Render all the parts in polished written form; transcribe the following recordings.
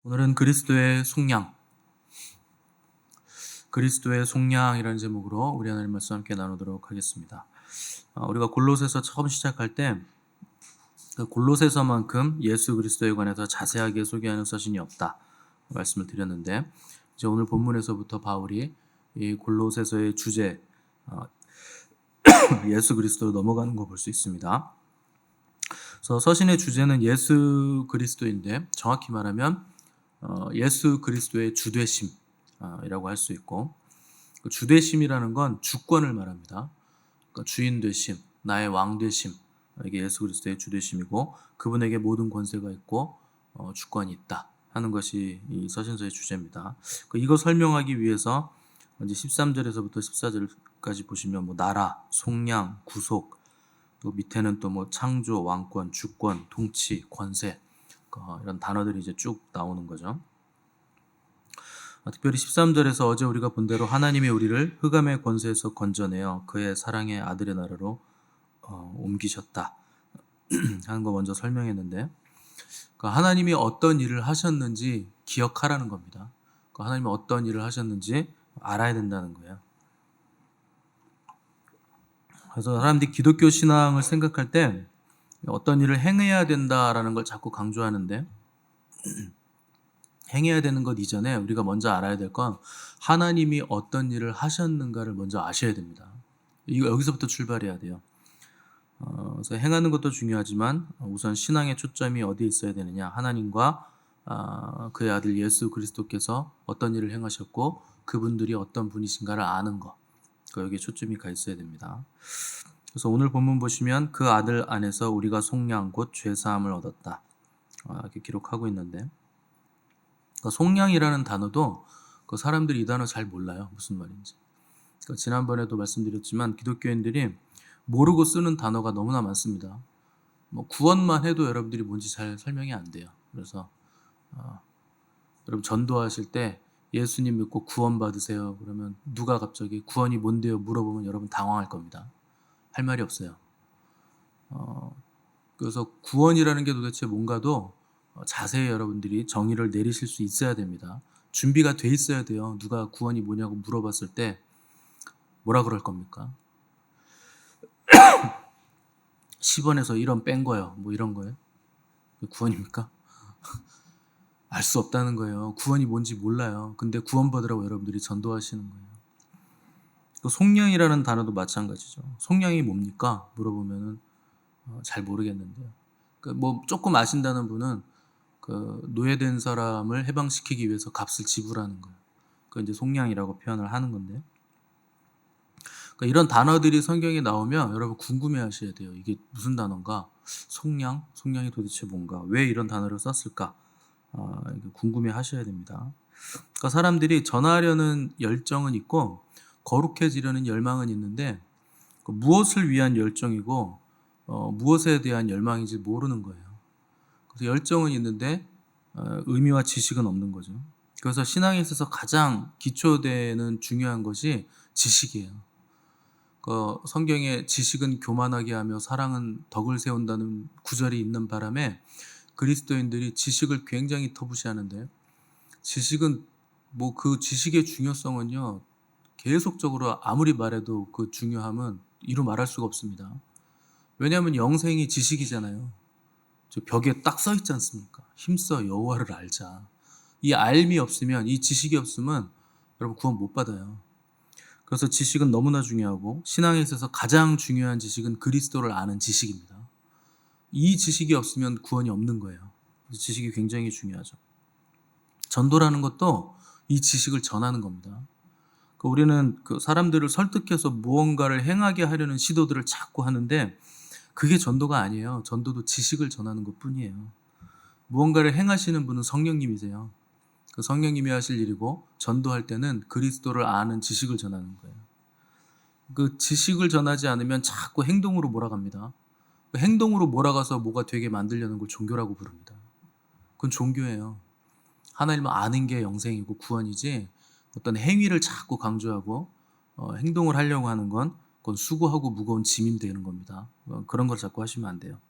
오늘은 그리스도의 속량이라는 제목으로 우리 하나님 말씀 함께 나누도록 하겠습니다. 우리가 골로새서 처음 시작할 때 그 골로새서만큼 예수 그리스도에 관해서 자세하게 소개하는 서신이 없다 말씀을 드렸는데, 이제 오늘 본문에서부터 바울이 이 골로새서의 주제 예수 그리스도로 넘어가는 거 볼 수 있습니다. 그래서 서신의 주제는 예수 그리스도인데, 정확히 말하면 예수 그리스도의 주되심이라고 할 수 있고, 그 주되심이라는 건 주권을 말합니다. 그러니까 주인 되심, 나의 왕 되심, 이게 예수 그리스도의 주되심이고, 그분에게 모든 권세가 있고 주권이 있다 하는 것이 이 서신서의 주제입니다. 이거 설명하기 위해서 이제 13절에서부터 14절까지 보시면 나라, 속량, 구속, 또 밑에는 또 창조, 왕권, 주권, 통치, 권세, 이런 단어들이 이제 쭉 나오는 거죠. 특별히 13절에서 어제 우리가 본 대로 하나님이 우리를 흑암의 권세에서 건져내어 그의 사랑의 아들의 나라로 옮기셨다 하는 거 먼저 설명했는데, 하나님이 어떤 일을 하셨는지 기억하라는 겁니다. 하나님이 어떤 일을 하셨는지 알아야 된다는 거예요. 그래서 사람들이 기독교 신앙을 생각할 때 어떤 일을 행해야 된다라는 걸 자꾸 강조하는데, 행해야 되는 것 이전에 우리가 먼저 알아야 될 건 하나님이 어떤 일을 하셨는가를 먼저 아셔야 됩니다. 이거 여기서부터 출발해야 돼요. 그래서 행하는 것도 중요하지만 우선 신앙의 초점이 어디에 있어야 되느냐, 하나님과 그의 아들 예수 그리스도께서 어떤 일을 행하셨고 그분들이 어떤 분이신가를 아는 것, 여기에 초점이 가 있어야 됩니다. 그래서 오늘 본문 보시면 그 아들 안에서 우리가 속량 곧 죄사함을 얻었다 이렇게 기록하고 있는데, 속량이라는 단어도 사람들이 이 단어 잘 몰라요. 무슨 말인지. 지난번에도 말씀드렸지만 기독교인들이 모르고 쓰는 단어가 너무나 많습니다. 구원만 해도 여러분들이 뭔지 잘 설명이 안 돼요. 그래서 여러분 전도하실 때 예수님 믿고 구원 받으세요 그러면 누가 갑자기 구원이 뭔데요 물어보면 여러분 당황할 겁니다. 할 말이 없어요. 그래서 구원이라는 게 도대체 뭔가도 자세히 여러분들이 정의를 내리실 수 있어야 됩니다. 준비가 돼 있어야 돼요. 누가 구원이 뭐냐고 물어봤을 때 뭐라 그럴 겁니까? 10원에서 1원 뺀 거요. 이런 거예요. 구원입니까? 알 수 없다는 거예요. 구원이 뭔지 몰라요. 근데 구원 받으라고 여러분들이 전도하시는 거예요. 속량이라는 단어도 마찬가지죠. 속량이 뭡니까? 물어보면은 잘 모르겠는데요. 조금 아신다는 분은 노예된 사람을 해방시키기 위해서 값을 지불하는 거예요. 이제 속량이라고 표현을 하는 건데, 이런 단어들이 성경에 나오면 여러분 궁금해하셔야 돼요. 이게 무슨 단어인가? 속량이 도대체 뭔가? 왜 이런 단어를 썼을까? 궁금해하셔야 됩니다. 사람들이 전하려는 열정은 있고 거룩해지려는 열망은 있는데, 무엇을 위한 열정이고 무엇에 대한 열망인지 모르는 거예요. 그래서 열정은 있는데 의미와 지식은 없는 거죠. 그래서 신앙에 있어서 가장 기초되는 중요한 것이 지식이에요. 성경에 지식은 교만하게 하며 사랑은 덕을 세운다는 구절이 있는 바람에 그리스도인들이 지식을 굉장히 터부시하는데, 지식은 그 지식의 중요성은요, 계속적으로 아무리 말해도 그 중요함은 이루 말할 수가 없습니다. 왜냐하면 영생이 지식이잖아요. 저 벽에 딱 써 있지 않습니까? 힘써 여호와를 알자. 이 알미 없으면, 이 지식이 없으면 여러분 구원 못 받아요. 그래서 지식은 너무나 중요하고, 신앙에 있어서 가장 중요한 지식은 그리스도를 아는 지식입니다. 이 지식이 없으면 구원이 없는 거예요. 지식이 굉장히 중요하죠. 전도라는 것도 이 지식을 전하는 겁니다. 우리는 사람들을 설득해서 무언가를 행하게 하려는 시도들을 자꾸 하는데, 그게 전도가 아니에요. 전도도 지식을 전하는 것 뿐이에요. 무언가를 행하시는 분은 성령님이세요. 성령님이 하실 일이고, 전도할 때는 그리스도를 아는 지식을 전하는 거예요. 그 지식을 전하지 않으면 자꾸 행동으로 몰아갑니다. 행동으로 몰아가서 뭐가 되게 만들려는 걸 종교라고 부릅니다. 그건 종교예요. 하나님을 아는 게 영생이고 구원이지, 어떤 행위를 자꾸 강조하고 행동을 하려고 하는 건 그건 수고하고 무거운 짐이 되는 겁니다. 그런 걸 자꾸 하시면 안 돼요.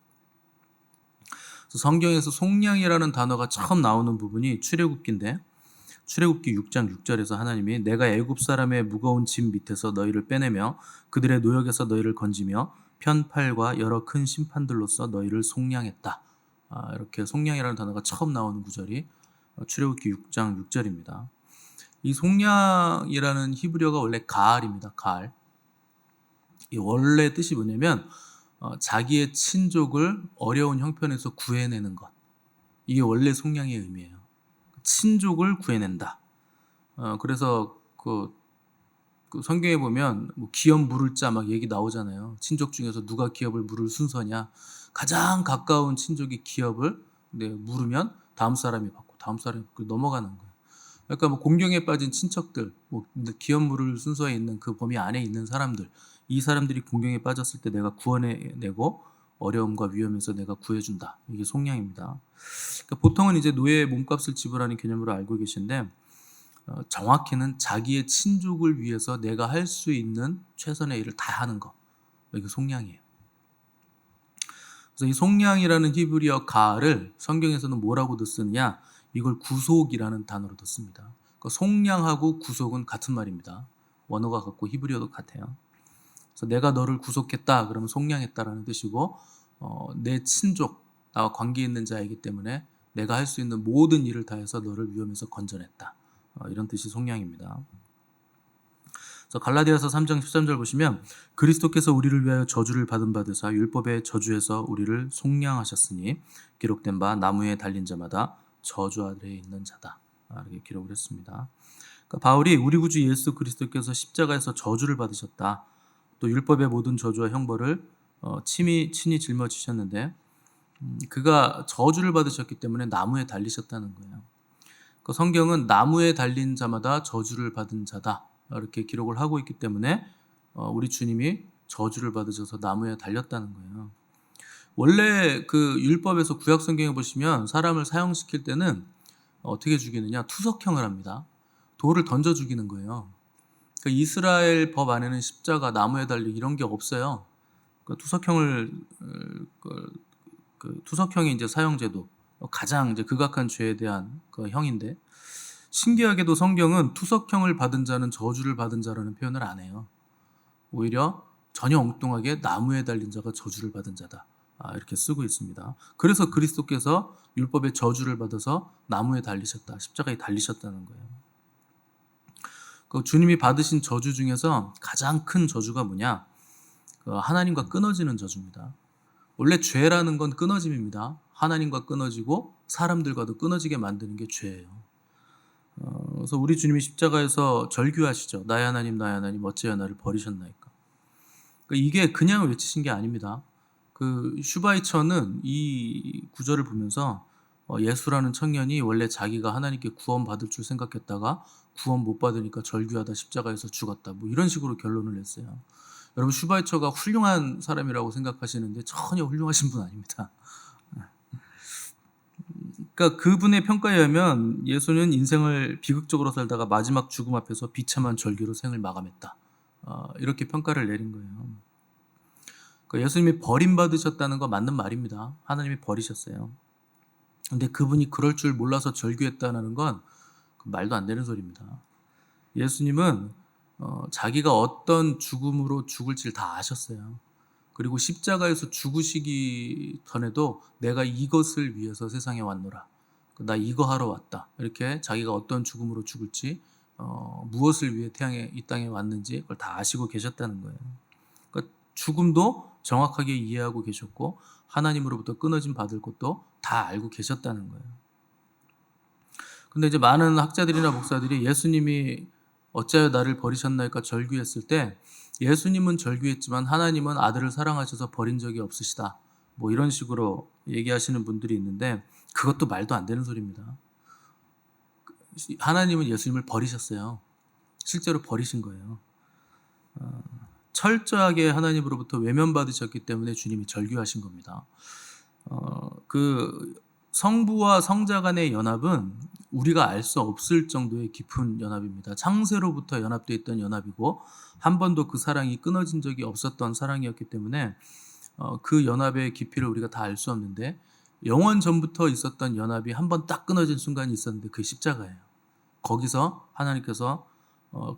그래서 성경에서 속량이라는 단어가 처음 나오는 부분이 출애굽기인데, 출애굽기 6장 6절에서 하나님이 내가 애굽 사람의 무거운 짐 밑에서 너희를 빼내며 그들의 노역에서 너희를 건지며 편팔과 여러 큰 심판들로서 너희를 속량했다. 이렇게 속량이라는 단어가 처음 나오는 구절이 출애굽기 6장 6절입니다. 이 속량이라는 히브리어가 원래 가알입니다. 가알. 이 원래 뜻이 뭐냐면 자기의 친족을 어려운 형편에서 구해내는 것. 이게 원래 속량의 의미예요. 친족을 구해낸다. 그래서 그 성경에 보면 뭐 기업 물을 자 막 얘기 나오잖아요. 친족 중에서 누가 기업을 물을 순서냐. 가장 가까운 친족이 기업을 물으면 다음 사람이 받고 다음 사람이 넘어가는 거예요. 그러니까 뭐 공경에 빠진 친척들, 뭐 기업 물을 순서에 있는 그 범위 안에 있는 사람들, 이 사람들이 공경에 빠졌을 때 내가 구원해내고 어려움과 위험에서 내가 구해준다. 이게 속량입니다. 그러니까 보통은 이제 노예의 몸값을 지불하는 개념으로 알고 계신데 정확히는 자기의 친족을 위해서 내가 할 수 있는 최선의 일을 다 하는 거. 이게 속량이에요. 그래서 이 속량이라는 히브리어 가를 성경에서는 뭐라고도 쓰느냐? 이걸 구속이라는 단어로도 씁니다. 그러니까 속량하고 구속은 같은 말입니다. 원어가 같고 히브리어도 같아요. 그래서 내가 너를 구속했다 그러면 속량했다라는 뜻이고 내 친족, 나와 관계 있는 자이기 때문에 내가 할 수 있는 모든 일을 다해서 너를 위험에서 건져냈다. 이런 뜻이 속량입니다. 그래서 갈라디아서 3장 13절 보시면 그리스도께서 우리를 위하여 저주를 받은 바 되사 율법의 저주에서 우리를 속량하셨으니 기록된 바 나무에 달린 자마다 저주 아래에 있는 자다. 이렇게 기록을 했습니다. 그러니까 바울이 우리 구주 예수 그리스도께서 십자가에서 저주를 받으셨다. 또 율법의 모든 저주와 형벌을 친히 짊어지셨는데 그가 저주를 받으셨기 때문에 나무에 달리셨다는 거예요. 그 성경은 나무에 달린 자마다 저주를 받은 자다 이렇게 기록을 하고 있기 때문에 우리 주님이 저주를 받으셔서 나무에 달렸다는 거예요. 원래 그 율법에서 구약 성경에 보시면 사람을 사형시킬 때는 어떻게 죽이느냐? 투석형을 합니다. 돌을 던져 죽이는 거예요. 그러니까 이스라엘 법 안에는 십자가, 나무에 달리기 이런 게 없어요. 그러니까 투석형이 이제 사형제도 가장 이제 극악한 죄에 대한 그 형인데 신기하게도 성경은 투석형을 받은 자는 저주를 받은 자라는 표현을 안 해요. 오히려 전혀 엉뚱하게 나무에 달린 자가 저주를 받은 자다. 이렇게 쓰고 있습니다. 그래서 그리스도께서 율법의 저주를 받아서 나무에 달리셨다. 십자가에 달리셨다는 거예요. 그 주님이 받으신 저주 중에서 가장 큰 저주가 뭐냐? 하나님과 끊어지는 저주입니다. 원래 죄라는 건 끊어짐입니다. 하나님과 끊어지고 사람들과도 끊어지게 만드는 게 죄예요. 그래서 우리 주님이 십자가에서 절규하시죠. 나의 하나님 어찌하여 나를 버리셨나이까. 그러니까 이게 그냥 외치신 게 아닙니다. 그 슈바이처는 이 구절을 보면서 예수라는 청년이 원래 자기가 하나님께 구원받을 줄 생각했다가 구원 못 받으니까 절규하다 십자가에서 죽었다. 뭐 이런 식으로 결론을 냈어요. 여러분 슈바이처가 훌륭한 사람이라고 생각하시는데 전혀 훌륭하신 분 아닙니다. 그러니까 그분의 평가에 의하면 예수는 인생을 비극적으로 살다가 마지막 죽음 앞에서 비참한 절규로 생을 마감했다. 이렇게 평가를 내린 거예요. 그러니까 예수님이 버림받으셨다는 거 맞는 말입니다. 하나님이 버리셨어요. 근데 그분이 그럴 줄 몰라서 절규했다는 건 말도 안 되는 소리입니다. 예수님은 자기가 어떤 죽음으로 죽을지를 다 아셨어요. 그리고 십자가에서 죽으시기 전에도 내가 이것을 위해서 세상에 왔노라. 나 이거 하러 왔다. 이렇게 자기가 어떤 죽음으로 죽을지 무엇을 위해 이 땅에 왔는지 그걸 다 아시고 계셨다는 거예요. 그러니까 죽음도 정확하게 이해하고 계셨고 하나님으로부터 끊어짐 받을 것도 다 알고 계셨다는 거예요. 근데 이제 많은 학자들이나 목사들이 예수님이 어찌하여 나를 버리셨나이까 절규했을 때 예수님은 절규했지만 하나님은 아들을 사랑하셔서 버린 적이 없으시다. 뭐 이런 식으로 얘기하시는 분들이 있는데 그것도 말도 안 되는 소리입니다. 하나님은 예수님을 버리셨어요. 실제로 버리신 거예요. 철저하게 하나님으로부터 외면받으셨기 때문에 주님이 절규하신 겁니다. 그 성부와 성자 간의 연합은 우리가 알 수 없을 정도의 깊은 연합입니다. 창세로부터 연합되어 있던 연합이고 한 번도 그 사랑이 끊어진 적이 없었던 사랑이었기 때문에 그 연합의 깊이를 우리가 다 알 수 없는데 영원 전부터 있었던 연합이 한번 딱 끊어진 순간이 있었는데 그게 십자가예요. 거기서 하나님께서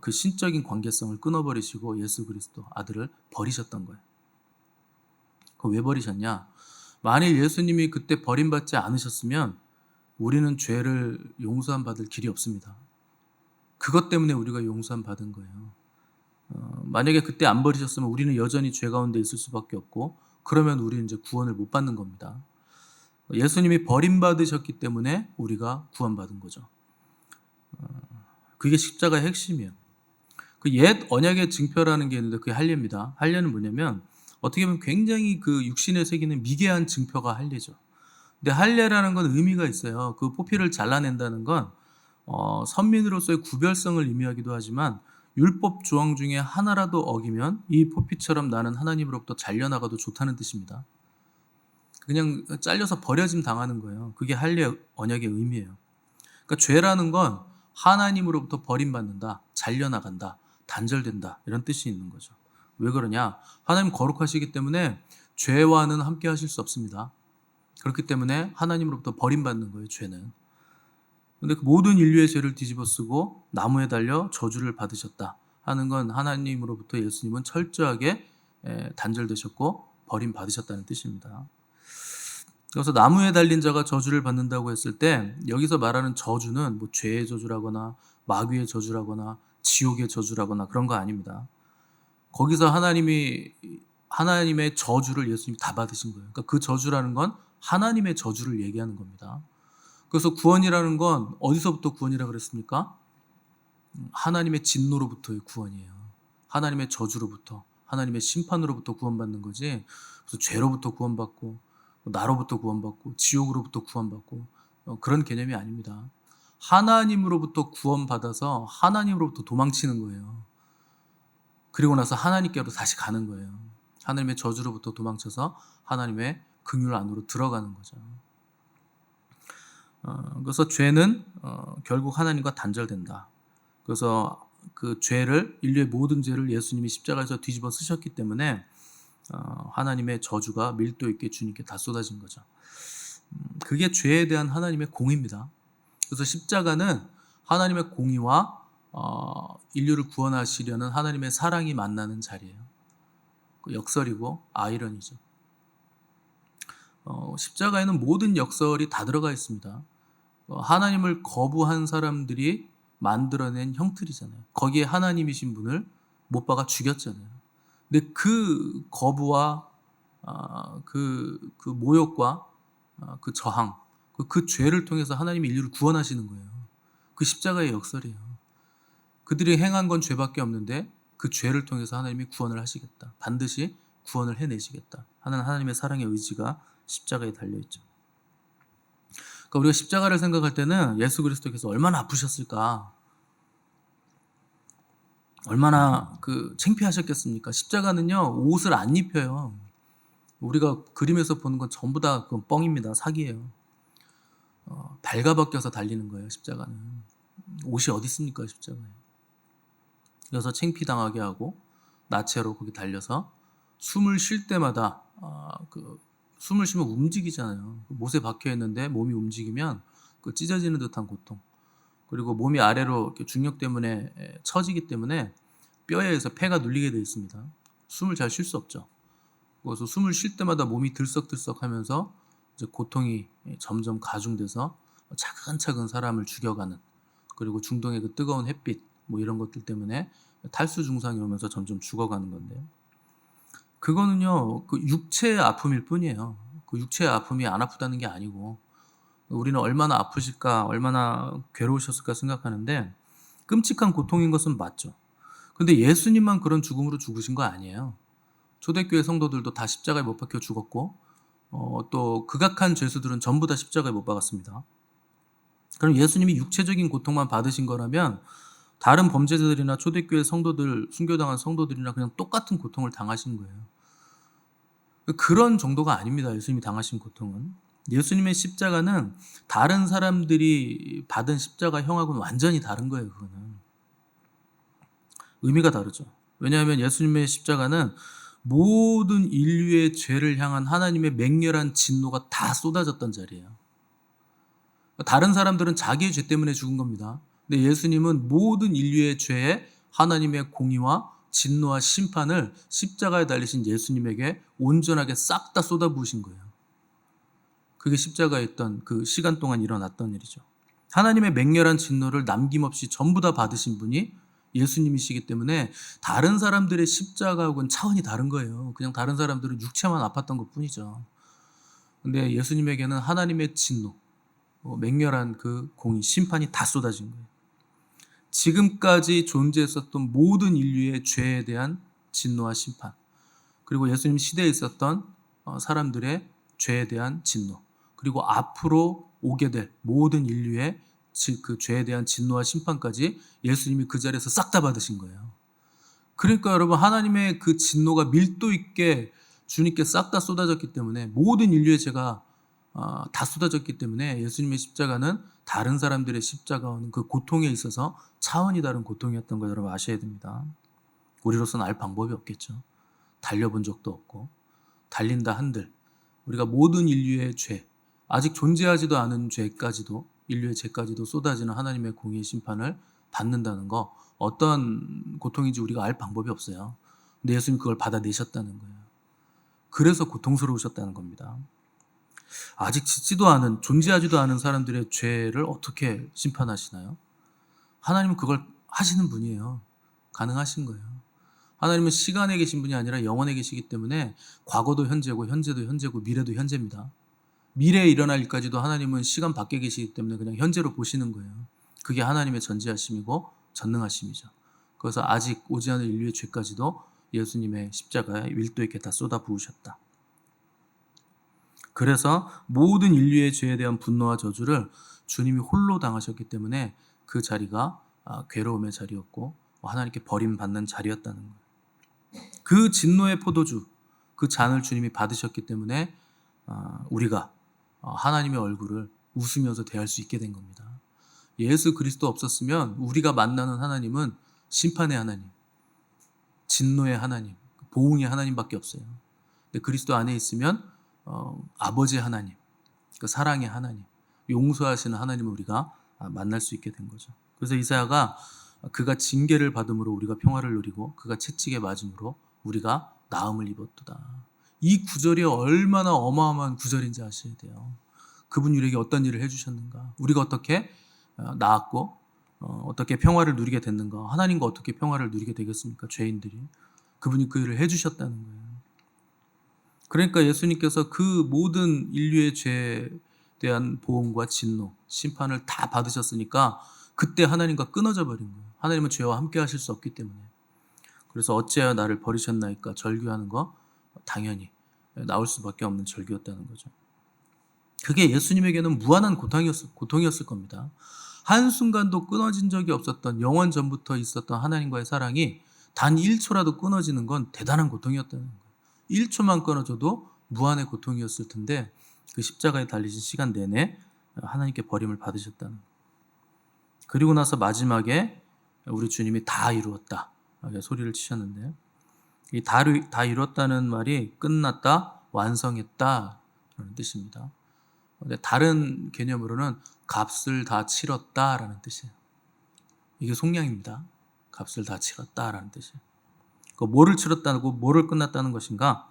그 신적인 관계성을 끊어버리시고 예수 그리스도 아들을 버리셨던 거예요. 그거 왜 버리셨냐? 만일 예수님이 그때 버림받지 않으셨으면 우리는 죄를 용서함 받을 길이 없습니다. 그것 때문에 우리가 용서함 받은 거예요. 만약에 그때 안 버리셨으면 우리는 여전히 죄 가운데 있을 수밖에 없고, 그러면 우리는 이제 구원을 못 받는 겁니다. 예수님이 버림받으셨기 때문에 우리가 구원받은 거죠. 그게 십자가의 핵심이에요. 그 옛 언약의 증표라는 게 있는데 그게 할례입니다. 할례는 뭐냐면 어떻게 보면 굉장히 그 육신에 새기는 미개한 증표가 할례죠. 근데 할례라는 건 의미가 있어요. 그 포피를 잘라낸다는 건 선민으로서의 구별성을 의미하기도 하지만 율법 조항 중에 하나라도 어기면 이 포피처럼 나는 하나님으로부터 잘려나가도 좋다는 뜻입니다. 그냥 잘려서 버려짐 당하는 거예요. 그게 할례 언약의 의미예요. 그러니까 죄라는 건 하나님으로부터 버림받는다, 잘려나간다, 단절된다 이런 뜻이 있는 거죠. 왜 그러냐? 하나님 거룩하시기 때문에 죄와는 함께 하실 수 없습니다. 그렇기 때문에 하나님으로부터 버림받는 거예요, 죄는. 근데 그 모든 인류의 죄를 뒤집어 쓰고 나무에 달려 저주를 받으셨다 하는 건 하나님으로부터 예수님은 철저하게 단절되셨고 버림받으셨다는 뜻입니다. 그래서 나무에 달린 자가 저주를 받는다고 했을 때 여기서 말하는 저주는 뭐 죄의 저주라거나 마귀의 저주라거나 지옥의 저주라거나 그런 거 아닙니다. 거기서 하나님의 저주를 예수님이 다 받으신 거예요. 그러니까 그 저주라는 건 하나님의 저주를 얘기하는 겁니다. 그래서 구원이라는 건 어디서부터 구원이라 그랬습니까? 하나님의 진노로부터의 구원이에요. 하나님의 저주로부터, 하나님의 심판으로부터 구원받는 거지. 그래서 죄로부터 구원받고 나로부터 구원받고 지옥으로부터 구원받고 그런 개념이 아닙니다. 하나님으로부터 구원받아서 하나님으로부터 도망치는 거예요. 그리고 나서 하나님께로 다시 가는 거예요. 하나님의 저주로부터 도망쳐서 하나님의 긍휼 안으로 들어가는 거죠. 그래서 죄는 결국 하나님과 단절된다. 그래서 그 죄를, 인류의 모든 죄를 예수님이 십자가에서 뒤집어 쓰셨기 때문에 하나님의 저주가 밀도 있게 주님께 다 쏟아진 거죠. 그게 죄에 대한 하나님의 공의입니다. 그래서 십자가는 하나님의 공의와 인류를 구원하시려는 하나님의 사랑이 만나는 자리예요. 그 역설이고 아이러니죠. 십자가에는 모든 역설이 다 들어가 있습니다. 하나님을 거부한 사람들이 만들어낸 형틀이잖아요. 거기에 하나님이신 분을 못 박아 죽였잖아요. 근데 그 거부와 그 모욕과 그 저항, 그 죄를 통해서 하나님이 인류를 구원하시는 거예요. 그 십자가의 역설이에요. 그들이 행한 건 죄밖에 없는데 그 죄를 통해서 하나님이 구원을 하시겠다. 반드시 구원을 해내시겠다 하는 하나님의 사랑의 의지가 십자가에 달려있죠. 그러니까 우리가 십자가를 생각할 때는 예수 그리스도께서 얼마나 아프셨을까, 얼마나 창피하셨겠습니까? 십자가는요 옷을 안 입혀요. 우리가 그림에서 보는 건 전부 다 그건 뻥입니다. 사기예요. 발가벗겨서 달리는 거예요. 십자가는 옷이 어디 있습니까? 십자가에. 그래서 창피당하게 하고 나체로 거기 달려서 숨을 쉴 때마다 숨을 쉬면 움직이잖아요. 못에 박혀 있는데 몸이 움직이면 그 찢어지는 듯한 고통, 그리고 몸이 아래로 이렇게 중력 때문에 처지기 때문에 뼈에 의해서 폐가 눌리게 되어 있습니다. 숨을 잘 쉴 수 없죠. 그래서 숨을 쉴 때마다 몸이 들썩들썩하면서 이제 고통이 점점 가중돼서 차근차근 사람을 죽여가는, 그리고 중동의 그 뜨거운 햇빛 뭐 이런 것들 때문에 탈수 증상이 오면서 점점 죽어가는 건데요. 그거는요 그 육체의 아픔일 뿐이에요. 그 육체의 아픔이 안 아프다는 게 아니고, 우리는 얼마나 아프실까, 얼마나 괴로우셨을까 생각하는데 끔찍한 고통인 것은 맞죠. 근데 예수님만 그런 죽음으로 죽으신 거 아니에요. 초대교회 성도들도 다 십자가에 못 박혀 죽었고 또 극악한 죄수들은 전부 다 십자가에 못 박았습니다. 그럼 예수님이 육체적인 고통만 받으신 거라면 다른 범죄자들이나 초대교회 성도들, 순교당한 성도들이나 그냥 똑같은 고통을 당하신 거예요. 그런 정도가 아닙니다. 예수님이 당하신 고통은. 예수님의 십자가는 다른 사람들이 받은 십자가형하고는 완전히 다른 거예요. 그거는 의미가 다르죠. 왜냐하면 예수님의 십자가는 모든 인류의 죄를 향한 하나님의 맹렬한 진노가 다 쏟아졌던 자리예요. 다른 사람들은 자기의 죄 때문에 죽은 겁니다. 근데 예수님은 모든 인류의 죄에 하나님의 공의와 진노와 심판을 십자가에 달리신 예수님에게 온전하게 싹 다 쏟아부으신 거예요. 그게 십자가에 있던 그 시간 동안 일어났던 일이죠. 하나님의 맹렬한 진노를 남김없이 전부 다 받으신 분이 예수님이시기 때문에 다른 사람들의 십자가하고는 차원이 다른 거예요. 그냥 다른 사람들은 육체만 아팠던 것 뿐이죠. 근데 예수님에게는 하나님의 진노, 맹렬한 그 공의, 심판이 다 쏟아진 거예요. 지금까지 존재했었던 모든 인류의 죄에 대한 진노와 심판, 그리고 예수님 시대에 있었던 사람들의 죄에 대한 진노, 그리고 앞으로 오게 될 모든 인류의 그 죄에 대한 진노와 심판까지 예수님이 그 자리에서 싹 다 받으신 거예요. 그러니까 여러분, 하나님의 그 진노가 밀도 있게 주님께 싹 다 쏟아졌기 때문에, 모든 인류의 죄가 다 쏟아졌기 때문에 예수님의 십자가는 다른 사람들의 십자가와는 그 고통에 있어서 차원이 다른 고통이었던 걸 여러분 아셔야 됩니다. 우리로서는 알 방법이 없겠죠. 달려본 적도 없고, 달린다 한들 우리가 모든 인류의 죄, 아직 존재하지도 않은 죄까지도, 인류의 죄까지도 쏟아지는 하나님의 공의의 심판을 받는다는 거, 어떤 고통인지 우리가 알 방법이 없어요. 근데 예수님 그걸 받아내셨다는 거예요. 그래서 고통스러우셨다는 겁니다. 아직 짓지도 않은, 존재하지도 않은 사람들의 죄를 어떻게 심판하시나요? 하나님은 그걸 하시는 분이에요. 가능하신 거예요. 하나님은 시간에 계신 분이 아니라 영원에 계시기 때문에 과거도 현재고, 현재도 현재고, 미래도 현재입니다. 미래에 일어날 일까지도 하나님은 시간 밖에 계시기 때문에 그냥 현재로 보시는 거예요. 그게 하나님의 전지하심이고 전능하심이죠. 그래서 아직 오지 않은 인류의 죄까지도 예수님의 십자가에 밀도 있게 다 쏟아 부으셨다. 그래서 모든 인류의 죄에 대한 분노와 저주를 주님이 홀로 당하셨기 때문에 그 자리가 괴로움의 자리였고 하나님께 버림받는 자리였다는 거예요. 그 진노의 포도주, 그 잔을 주님이 받으셨기 때문에 우리가 하나님의 얼굴을 웃으면서 대할 수 있게 된 겁니다. 예수 그리스도 없었으면 우리가 만나는 하나님은 심판의 하나님, 진노의 하나님, 보응의 하나님밖에 없어요. 근데 그리스도 안에 있으면 아버지의 하나님, 그 사랑의 하나님, 용서하시는 하나님을 우리가 만날 수 있게 된 거죠. 그래서 이사야가 그가 징계를 받음으로 우리가 평화를 누리고 그가 채찍에 맞음으로 우리가 나음을 입었도다. 이 구절이 얼마나 어마어마한 구절인지 아셔야 돼요. 그분이 우리에게 어떤 일을 해주셨는가, 우리가 어떻게 나았고 어떻게 평화를 누리게 됐는가, 하나님과 어떻게 평화를 누리게 되겠습니까? 죄인들이. 그분이 그 일을 해주셨다는 거예요. 그러니까 예수님께서 그 모든 인류의 죄에 대한 보응과 진노, 심판을 다 받으셨으니까 그때 하나님과 끊어져 버린 거예요. 하나님은 죄와 함께 하실 수 없기 때문에. 그래서 어찌하여 나를 버리셨나이까 절규하는 거 당연히 나올 수밖에 없는 절규였다는 거죠. 그게 예수님에게는 무한한 고통이었을 겁니다. 한순간도 끊어진 적이 없었던, 영원 전부터 있었던 하나님과의 사랑이 단 1초라도 끊어지는 건 대단한 고통이었다는 거예요. 1초만 끊어져도 무한의 고통이었을 텐데 그 십자가에 달리신 시간 내내 하나님께 버림을 받으셨다는 거예요. 그리고 나서 마지막에 우리 주님이 다 이루었다 소리를 치셨는데, 이 다 이뤘다는 말이 끝났다, 완성했다 라는 뜻입니다. 근데 다른 개념으로는 값을 다 치렀다라는 뜻이에요. 이게 속량입니다. 값을 다 치렀다라는 뜻이에요. 그 뭐를 치렀다고, 뭐를 끝났다는 것인가?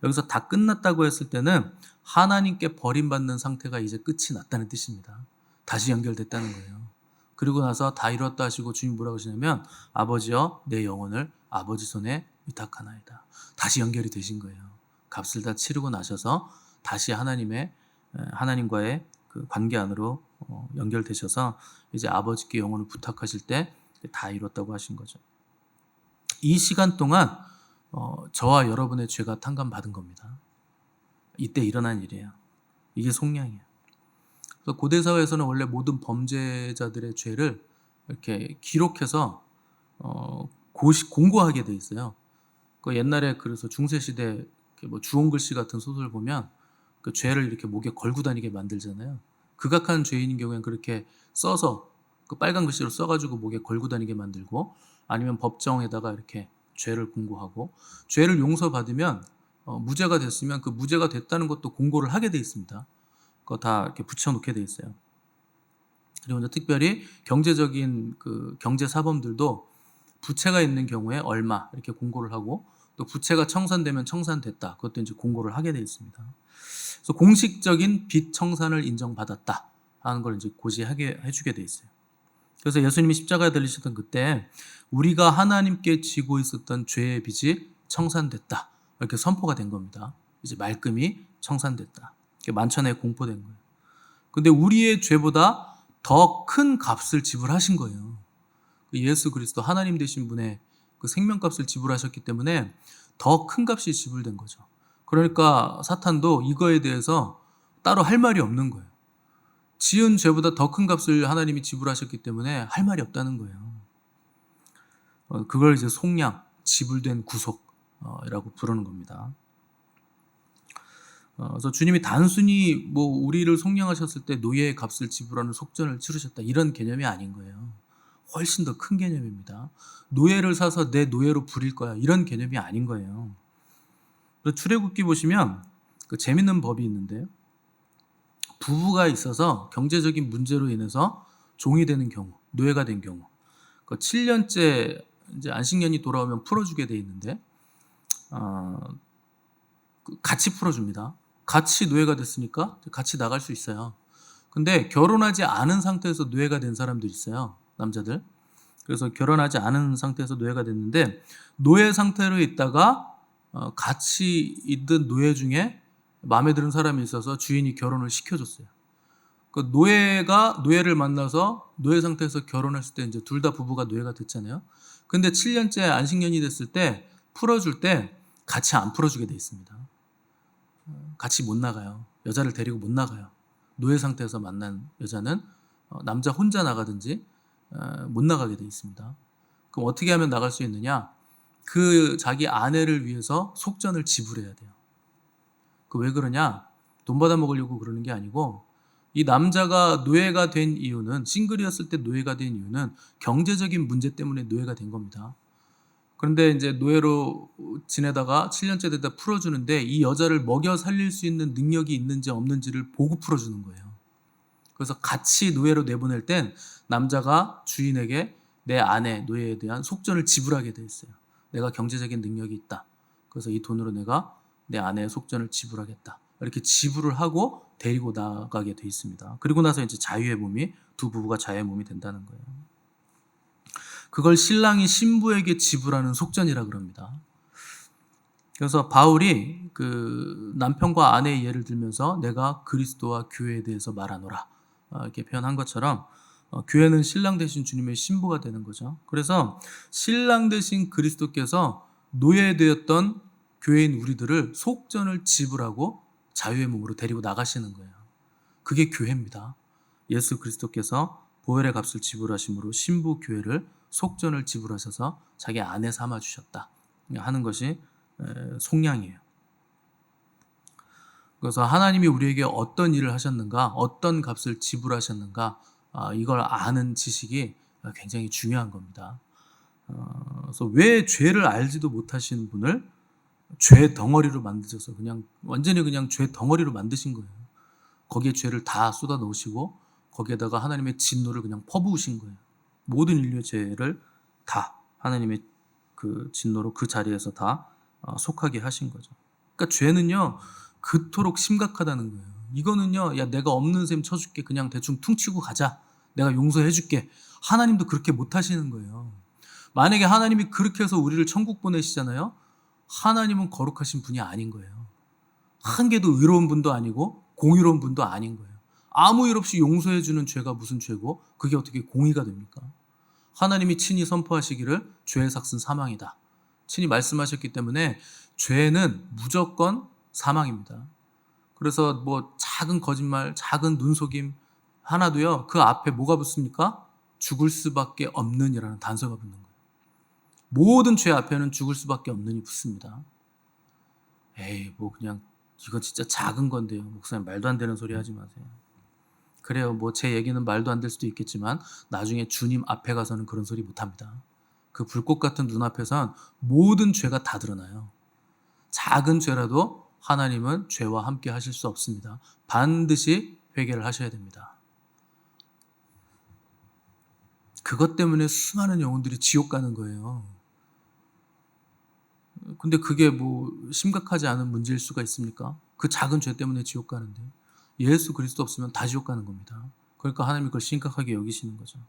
여기서 다 끝났다고 했을 때는 하나님께 버림받는 상태가 이제 끝이 났다는 뜻입니다. 다시 연결됐다는 거예요. 그리고 나서 다 이뤘다 하시고 주님 뭐라고 하시냐면, 아버지여 내 영혼을 아버지 손에 위탁하나이다. 다시 연결이 되신 거예요. 값을 다 치르고 나셔서 다시 하나님과의 그 관계 안으로 연결되셔서 이제 아버지께 영혼을 부탁하실 때 다 이뤘다고 하신 거죠. 이 시간 동안 저와 여러분의 죄가 탕감받은 겁니다. 이때 일어난 일이에요. 이게 속량이에요. 그래서 고대 사회에서는 원래 모든 범죄자들의 죄를 이렇게 기록해서 공고하게 돼 있어요. 그 옛날에 그래서 중세 시대 뭐 주홍글씨 같은 소설 보면 그 죄를 이렇게 목에 걸고 다니게 만들잖아요. 극악한 죄인인 경우에는 그렇게 써서 그 빨간 글씨로 써가지고 목에 걸고 다니게 만들고, 아니면 법정에다가 이렇게 죄를 공고하고, 죄를 용서받으면 무죄가 됐으면 그 무죄가 됐다는 것도 공고를 하게 돼 있습니다. 그거 다 이렇게 붙여놓게 돼 있어요. 그리고 이제 특별히 경제적인 그 경제 사범들도 부채가 있는 경우에 얼마 이렇게 공고를 하고, 또 부채가 청산되면 청산됐다, 그것도 이제 공고를 하게 돼 있습니다. 그래서 공식적인 빚 청산을 인정받았다 하는 걸 이제 고지하게 해주게 돼 있어요. 그래서 예수님이 십자가에 달리셨던 그때 우리가 하나님께 지고 있었던 죄의 빚이 청산됐다, 이렇게 선포가 된 겁니다. 이제 말끔히 청산됐다, 만천에 공포된 거예요. 근데 우리의 죄보다 더 큰 값을 지불하신 거예요. 예수 그리스도 하나님 되신 분의 그 생명값을 지불하셨기 때문에 더 큰 값이 지불된 거죠. 그러니까 사탄도 이거에 대해서 따로 할 말이 없는 거예요. 지은 죄보다 더 큰 값을 하나님이 지불하셨기 때문에 할 말이 없다는 거예요. 그걸 이제 속량, 지불된 구속이라고 부르는 겁니다. 그래서 주님이 단순히 뭐 우리를 속량하셨을 때 노예의 값을 지불하는 속전을 치르셨다, 이런 개념이 아닌 거예요. 훨씬 더 큰 개념입니다. 노예를 사서 내 노예로 부릴 거야, 이런 개념이 아닌 거예요. 그래서 출애굽기 보시면 그 재밌는 법이 있는데요. 부부가 있어서 경제적인 문제로 인해서 종이 되는 경우, 노예가 된 경우, 그 7년째 이제 안식년이 돌아오면 풀어주게 돼 있는데, 같이 풀어줍니다. 같이 노예가 됐으니까 같이 나갈 수 있어요. 근데 결혼하지 않은 상태에서 노예가 된 사람들이 있어요, 남자들. 그래서 결혼하지 않은 상태에서 노예가 됐는데, 노예 상태로 있다가 같이 있던 노예 중에 마음에 드는 사람이 있어서 주인이 결혼을 시켜줬어요. 그 노예를 만나서 노예 상태에서 결혼했을 때 이제 둘 다 부부가 노예가 됐잖아요. 근데 7년째 안식년이 됐을 때 풀어줄 때 같이 안 풀어주게 돼 있습니다. 같이 못 나가요. 여자를 데리고 못 나가요. 노예 상태에서 만난 여자는 남자 혼자 나가든지 못 나가게 돼 있습니다. 그럼 어떻게 하면 나갈 수 있느냐? 그 자기 아내를 위해서 속전을 지불해야 돼요. 그 왜 그러냐? 돈 받아 먹으려고 그러는 게 아니고, 이 남자가 노예가 된 이유는, 싱글이었을 때 노예가 된 이유는 경제적인 문제 때문에 노예가 된 겁니다. 그런데 이제 노예로 지내다가 7년째 되다 풀어주는데, 이 여자를 먹여 살릴 수 있는 능력이 있는지 없는지를 보고 풀어주는 거예요. 그래서 같이 노예로 내보낼 땐 남자가 주인에게 내 아내 노예에 대한 속전을 지불하게 돼 있어요. 내가 경제적인 능력이 있다, 그래서 이 돈으로 내가 내 아내의 속전을 지불하겠다, 이렇게 지불을 하고 데리고 나가게 돼 있습니다. 그리고 나서 이제 자유의 몸이, 두 부부가 자유의 몸이 된다는 거예요. 그걸 신랑이 신부에게 지불하는 속전이라 그럽니다. 그래서 바울이 그 남편과 아내의 예를 들면서 내가 그리스도와 교회에 대해서 말하노라, 이렇게 표현한 것처럼 교회는 신랑 되신 주님의 신부가 되는 거죠. 그래서 신랑 되신 그리스도께서 노예되었던 교회인 우리들을 속전을 지불하고 자유의 몸으로 데리고 나가시는 거예요. 그게 교회입니다. 예수 그리스도께서 보혈의 값을 지불하심으로 신부 교회를 속전을 지불하셔서 자기 아내 삼아 주셨다 하는 것이 속량이에요. 그래서 하나님이 우리에게 어떤 일을 하셨는가, 어떤 값을 지불하셨는가, 이걸 아는 지식이 굉장히 중요한 겁니다. 그래서 왜 죄를 알지도 못하시는 분을 죄 덩어리로 만드셔서 완전히 그냥 죄 덩어리로 만드신 거예요. 거기에 죄를 다 쏟아 넣으시고 거기에다가 하나님의 진노를 그냥 퍼부으신 거예요. 모든 인류의 죄를 다 하나님의 그 진노로 그 자리에서 다 속하게 하신 거죠. 그러니까 죄는요 그토록 심각하다는 거예요. 이거는요, 야 내가 없는 셈 쳐줄게, 그냥 대충 퉁치고 가자, 내가 용서해 줄게. 하나님도 그렇게 못 하시는 거예요. 만약에 하나님이 그렇게 해서 우리를 천국 보내시잖아요. 하나님은 거룩하신 분이 아닌 거예요. 한 개도 의로운 분도 아니고 공의로운 분도 아닌 거예요. 아무 일 없이 용서해 주는 죄가 무슨 죄고 그게 어떻게 공의가 됩니까? 하나님이 친히 선포하시기를 죄의 삭은 사망이다, 친히 말씀하셨기 때문에 죄는 무조건 사망입니다. 그래서 뭐 작은 거짓말, 작은 눈속임 하나도요 그 앞에 뭐가 붙습니까? 죽을 수밖에 없는이라는 단서가 붙는 거예요. 모든 죄 앞에는 죽을 수밖에 없는이 붙습니다. 에이 뭐 그냥 이건 진짜 작은 건데요, 목사님 말도 안 되는 소리 하지 마세요. 그래요, 뭐 제 얘기는 말도 안 될 수도 있겠지만 나중에 주님 앞에 가서는 그런 소리 못합니다. 그 불꽃 같은 눈앞에선 모든 죄가 다 드러나요. 작은 죄라도 하나님은 죄와 함께 하실 수 없습니다. 반드시 회개를 하셔야 됩니다. 그것 때문에 수많은 영혼들이 지옥 가는 거예요. 근데 그게 뭐 심각하지 않은 문제일 수가 있습니까? 그 작은 죄 때문에 지옥 가는데 예수 그리스도 없으면 다 지옥 가는 겁니다. 그러니까 하나님이 그걸 심각하게 여기시는 거죠.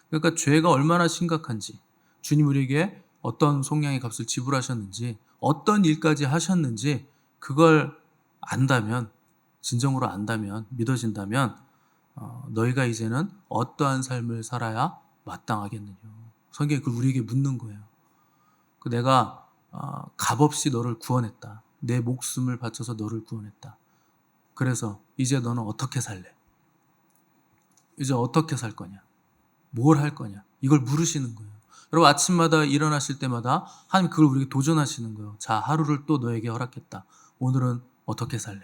그러니까 죄가 얼마나 심각한지, 주님 우리에게 어떤 속량의 값을 지불하셨는지, 어떤 일까지 하셨는지 그걸 안다면, 진정으로 안다면, 믿어진다면 너희가 이제는 어떠한 삶을 살아야 마땅하겠느냐. 성경이 그걸 우리에게 묻는 거예요. 내가 값없이 너를 구원했다. 내 목숨을 바쳐서 너를 구원했다. 그래서 이제 너는 어떻게 살래? 이제 어떻게 살 거냐? 뭘 할 거냐? 이걸 물으시는 거예요. 여러분 아침마다 일어나실 때마다 하나님 그걸 우리에게 도전하시는 거예요. 자, 하루를 또 너에게 허락했다. 오늘은 어떻게 살래?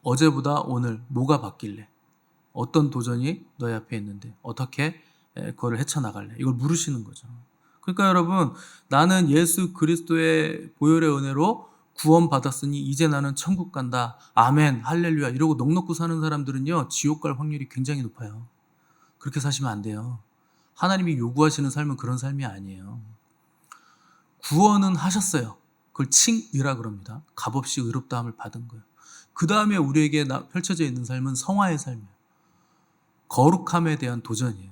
어제보다 오늘 뭐가 바뀔래? 어떤 도전이 너희 앞에 있는데 어떻게 그거를 헤쳐나갈래? 이걸 물으시는 거죠. 그러니까 여러분, 나는 예수 그리스도의 보혈의 은혜로 구원받았으니 이제 나는 천국 간다. 아멘, 할렐루야 이러고 넋놓고 사는 사람들은요, 지옥 갈 확률이 굉장히 높아요. 그렇게 사시면 안 돼요. 하나님이 요구하시는 삶은 그런 삶이 아니에요. 구원은 하셨어요. 그걸 칭의라 그럽니다. 값없이 의롭다함을 받은 거예요. 그 다음에 우리에게 펼쳐져 있는 삶은 성화의 삶이에요. 거룩함에 대한 도전이에요.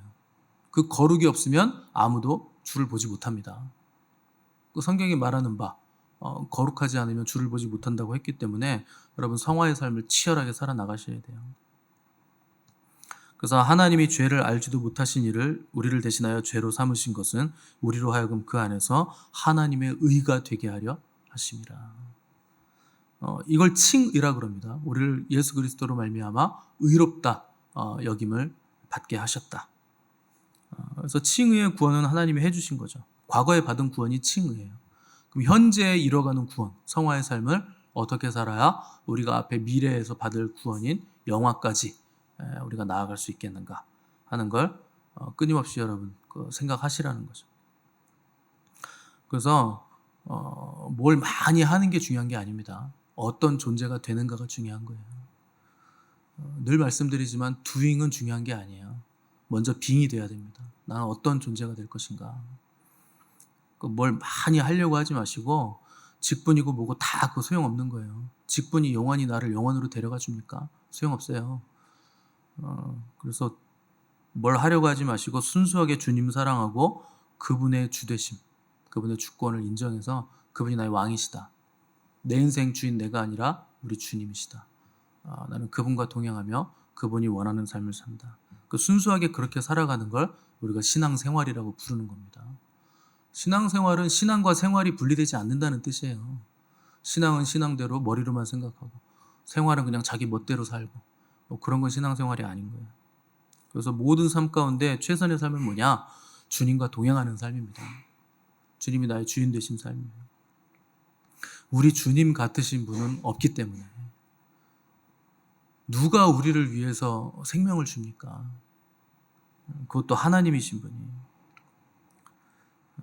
그 거룩이 없으면 아무도 주를 보지 못합니다. 그 성경이 말하는 바 거룩하지 않으면 주를 보지 못한다고 했기 때문에 여러분 성화의 삶을 치열하게 살아나가셔야 돼요. 그래서 하나님이 죄를 알지도 못하신 이를 우리를 대신하여 죄로 삼으신 것은 우리로 하여금 그 안에서 하나님의 의가 되게 하려 하심이라. 이걸 칭의라 그럽니다. 우리를 예수 그리스도로 말미암아 의롭다 여김을 받게 하셨다. 그래서 칭의의 구원은 하나님이 해주신 거죠. 과거에 받은 구원이 칭의예요. 그럼 현재에 이뤄가는 구원, 성화의 삶을 어떻게 살아야 우리가 앞에 미래에서 받을 구원인 영화까지 우리가 나아갈 수 있겠는가 하는 걸 끊임없이 여러분 생각하시라는 거죠. 그래서 뭘 많이 하는 게 중요한 게 아닙니다. 어떤 존재가 되는가가 중요한 거예요. 늘 말씀드리지만 doing은 중요한 게 아니에요. 먼저 being이 돼야 됩니다. 나는 어떤 존재가 될 것인가. 뭘 많이 하려고 하지 마시고 직분이고 뭐고 다 그거 소용없는 거예요. 직분이 영원히 나를 영원으로 데려가 줍니까? 소용없어요. 그래서 뭘 하려고 하지 마시고 순수하게 주님 사랑하고 그분의 주되심, 그분의 주권을 인정해서 그분이 나의 왕이시다. 내 인생 주인 내가 아니라 우리 주님이시다. 나는 그분과 동행하며 그분이 원하는 삶을 산다. 순수하게 그렇게 살아가는 걸 우리가 신앙생활이라고 부르는 겁니다. 신앙생활은 신앙과 생활이 분리되지 않는다는 뜻이에요. 신앙은 신앙대로 머리로만 생각하고 생활은 그냥 자기 멋대로 살고 그런 건 신앙생활이 아닌 거예요. 그래서 모든 삶 가운데 최선의 삶은 뭐냐? 주님과 동행하는 삶입니다. 주님이 나의 주인 되신 삶이에요. 우리 주님 같으신 분은 없기 때문에 누가 우리를 위해서 생명을 줍니까? 그것도 하나님이신 분이.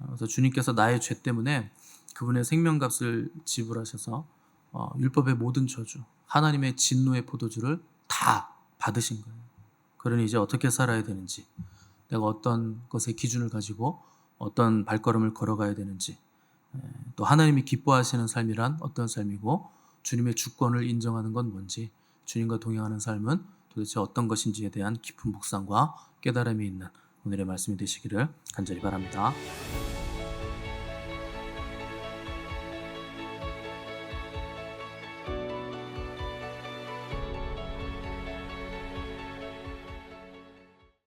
그래서 주님께서 나의 죄 때문에 그분의 생명값을 지불하셔서 율법의 모든 저주, 하나님의 진노의 포도주를 다 받으신 거예요. 그러니 이제 어떻게 살아야 되는지, 내가 어떤 것의 기준을 가지고 어떤 발걸음을 걸어가야 되는지, 또 하나님이 기뻐하시는 삶이란 어떤 삶이고 주님의 주권을 인정하는 건 뭔지, 주님과 동행하는 삶은 도대체 어떤 것인지에 대한 깊은 묵상과 깨달음이 있는 오늘의 말씀이 되시기를 간절히 바랍니다.